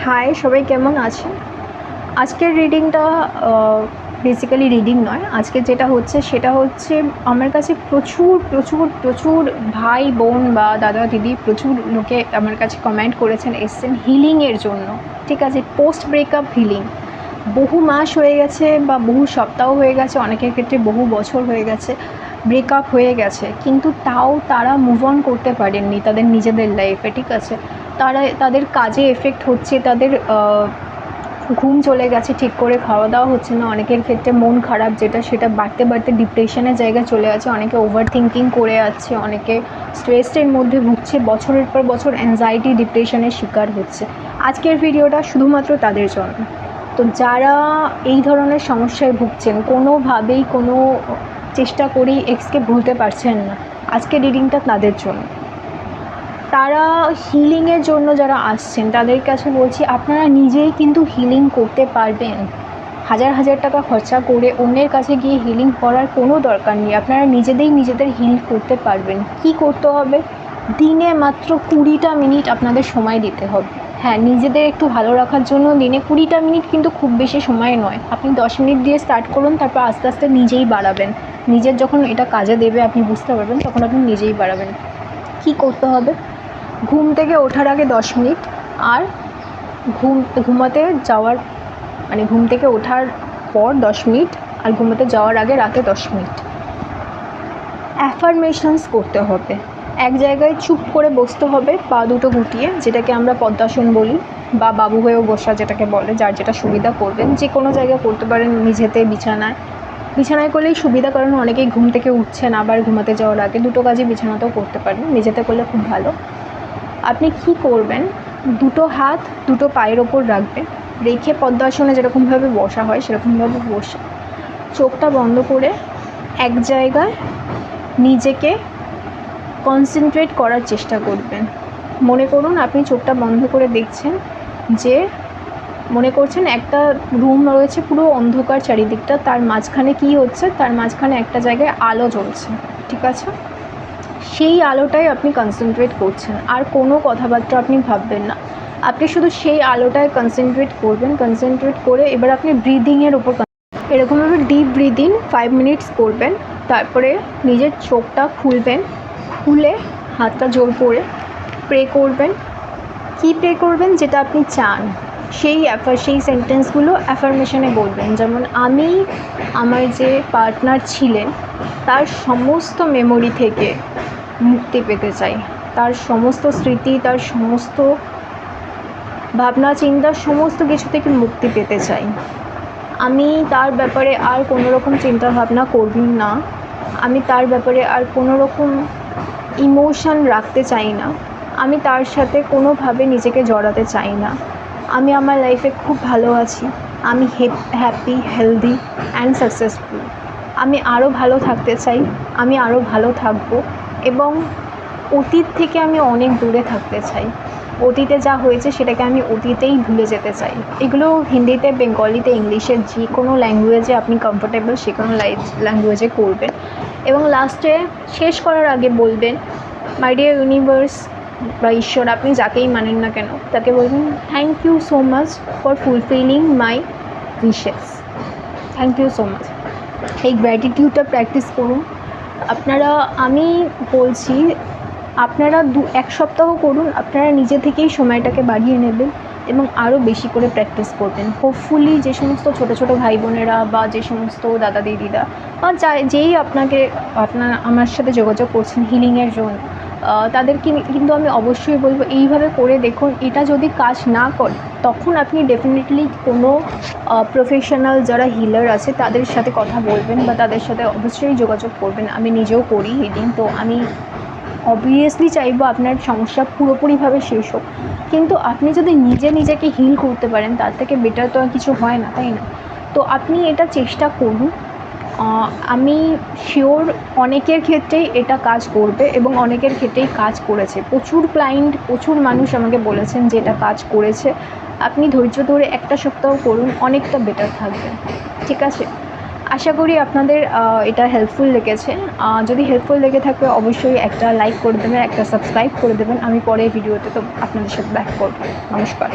High, সবাই কেমন আছেন? আজকের রিডিংটা বেসিক্যালি রিডিং নয়। আজকে যেটা হচ্ছে সেটা হচ্ছে আমার কাছে প্রচুর প্রচুর প্রচুর ভাই বোন বা দাদা দিদি প্রচুর লোকে আমার কাছে কমেন্ট করেছেন, এসছেন হিলিংয়ের জন্য। ঠিক আছে, পোস্ট ব্রেকআপ হিলিং। বহু মাস হয়ে গেছে বা বহু সপ্তাহ হয়ে গেছে, অনেকের ক্ষেত্রে বহু বছর হয়ে গেছে, ব্রেকআপ হয়ে গেছে, কিন্তু তাও তারা মুভ অন করতে পারেননি তাদের নিজেদের লাইফে। ঠিক আছে, তাদের কাজে এফেক্ট হচ্ছে, তাদের ঘুম চলে গেছে, ঠিক করে খাওয়া দাওয়া হচ্ছে না, অনেকের ক্ষেত্রে মন খারাপ যেটা সেটা বাড়তে বাড়তে ডিপ্রেশনের জায়গায় চলে আছে, অনেকে ওভার থিঙ্কিং করে আছে, অনেকে স্ট্রেসের মধ্যে ভুগছে, বছরের পর বছর অ্যাংজাইটি ডিপ্রেশনের শিকার হচ্ছে। আজকের ভিডিওটা শুধুমাত্র তাদের জন্য। তো যারা এই ধরনের সমস্যায় ভুগছেন, কোনোভাবেই কোনো চেষ্টা করেই এক্সকে ভুলতে পারছেন না, আজকের রিডিংটা তাদের জন্য। তারা হিলিংয়ের জন্য যারা আসছেন তাদের কাছে বলছি, আপনারা নিজেই কিন্তু হিলিং করতে পারবেন। হাজার হাজার টাকা খরচা করে অন্যের কাছে গিয়ে হিলিং করার কোনো দরকার নেই। আপনারা নিজেদের হিল করতে পারবেন। কি করতে হবে? দিনে মাত্র 20টা মিনিট আপনাদের সময় দিতে হবে। হ্যাঁ, নিজেদের একটু ভালো রাখার জন্য দিনে 20টা মিনিট কিন্তু খুব বেশি সময় নয়। আপনি 10 মিনিট দিয়ে স্টার্ট করুন, তারপর আস্তে আস্তে নিজেই বাড়াবেন। নিজের যখন এটা কাজে দেবে আপনি বুঝতে পারবেন, তখন আপনি নিজেই বাড়াবেন। কি করতে হবে? ঘুম থেকে ওঠার আগে 10 মিনিট, আর ঘুমাতে যাওয়ার ঘুম থেকে ওঠার পর 10 মিনিট, আর ঘুমাতে যাওয়ার আগে রাতে 10 মিনিট অ্যাফার্মেশনস করতে হবে। এক জায়গায় চুপ করে বসতে হবে, পা দুটো গুটিয়ে, যেটাকে আমরা পদ্মাসন বলি, বা বাবু হয়েও বসা যেটাকে বলে, যার যেটা সুবিধা করবেন। যে কোনো জায়গায় করতে পারেন, মেঝেতে, বিছানায় করলেই সুবিধা, কারণ অনেকেই ঘুম থেকে উঠছেন আবার ঘুমাতে যাওয়ার আগে, দুটো কাজই বিছানাতেও করতে পারেন, মেঝেতে করলে খুব ভালো। আপনি কি করবেন? দুটো হাত দুটো পায়ের ওপর রাখবেন, রেখে পদ্মাসনে যেরকমভাবে বসা হয় সেরকমভাবে বসে চোখটা বন্ধ করে এক জায়গায় নিজেকে কনসেন্ট্রেট করার চেষ্টা করবেন। মনে করুন আপনি চোখটা বন্ধ করে দেখছেন, যে মনে করছেন একটা রুম রয়েছে পুরো অন্ধকার চারিদিকটা, তার মাঝখানে কি হচ্ছে, তার মাঝখানে একটা জায়গায় আলো জ্বলছে। ঠিক আছে, সেই আলোটাই আপনি কনসেন্ট্রেট করছেন, আর কোনো কথাবার্তা আপনি ভাববেন না। আপনি শুধু সেই আলোটায় কনসেন্ট্রেট করবেন। কনসেন্ট্রেট করে এবার আপনি ব্রিদিংয়ের ওপর এরকমভাবে ডিপ ব্রিদিং 5 মিনিটস করবেন। তারপরে নিজের চোখটা খুলবেন, খুলে হাতটা জোর করে প্রে করবেন। কি প্রে করবেন? যেটা আপনি চান সেই সেন্টেন্সগুলো অ্যাফার্মেশনে বলবেন। যেমন, আমি আমার যে পার্টনার ছিলেন তার সমস্ত মেমোরি থেকে মুক্তি পেতে চাই, তার সমস্ত স্মৃতি, তার সমস্ত ভাবনা চিন্তার সমস্ত কিছু থেকে মুক্তি পেতে চাই। আমি তার ব্যাপারে আর কোনো রকম চিন্তা ভাবনা করব না, আমি তার ব্যাপারে আর কোনো রকম ইমোশন রাখতে চাই না, আমি তার সাথে কোনোভাবে নিজেকে জড়াতে চাই না, আমি আমার লাইফে খুব ভালো আছি, আমি হ্যাপি, হেলদি অ্যান্ড সাকসেসফুল, আমি আরও ভালো থাকতে চাই, আমি আরও ভালো থাকবো, এবং অতীত থেকে আমি অনেক দূরে থাকতে চাই। অতীতে যা হয়েছে সেটাকে আমি অতীতেই ভুলে যেতে চাই। এগুলো হিন্দিতে, বেঙ্গলিতে, ইংলিশে, যে কোনো ল্যাঙ্গুয়েজে আপনি কমফোর্টেবল সে কোনো ল্যাঙ্গুয়েজে করবেন। এবং লাস্টে শেষ করার আগে বলবেন, মাই ডিয়ার ইউনিভার্স বা ঈশ্বর, আপনি যাকেই মানেন না কেন, তাকে বলবেন, thank you so much for fulfilling my wishes. Thank you so much. এই গ্র্যাটিটিউডটা প্র্যাকটিস করুন আপনারা। আমি বলছি আপনারা এক সপ্তাহ করুন, আপনারা নিজে থেকেই সময়টাকে বাড়িয়ে নেবেন এবং আরও বেশি করে প্র্যাকটিস করবেন। হোপফুলি যে সমস্ত ছোটো ছোটো ভাই বোনেরা বা যে সমস্ত দাদা দিদিরা বা যেই আমার সাথে যোগাযোগ করছেন হিলিংয়ের জন্য, তাদেরকে কিন্তু আমি অবশ্যই বলবো এইভাবে করে দেখুন। এটা যদি কাজ না করে তখন আপনি ডেফিনেটলি কোনো প্রফেশনাল যারা হিলার আছে তাদের সাথে কথা বলবেন বা তাদের সাথে অবশ্যই যোগাযোগ করবেন। আমি নিজেও করি হিলিং, তো আমি অবভিয়াসলি চাইবো আপনার সমস্যা পুরোপুরিভাবে শেষ হোক, কিন্তু আপনি যদি নিজেকে হিল করতে পারেন তার থেকে বেটার তো আর কিছু হয় না, তাই না? তো আপনি এটা চেষ্টা করুন। আমি শিওর অনেকের ক্ষেত্রেই এটা কাজ করবে এবং অনেকের ক্ষেত্রেই কাজ করেছে। প্রচুর ক্লায়েন্ট, প্রচুর মানুষ আমাকে বলেছেন যে এটা কাজ করেছে। আপনি ধৈর্য ধরে একটা সপ্তাহ করুন, অনেকটা বেটার থাকবেন। ঠিক আছে, আশা করি আপনাদের এটা হেল্পফুল লেগেছে। যদি হেল্পফুল লেগে থাকে অবশ্যই একটা লাইক করে দেবেন, একটা সাবস্ক্রাইব করে দেবেন। আমি পরের ভিডিওতে তো আপনাদের সাথে দেখা করব। নমস্কার।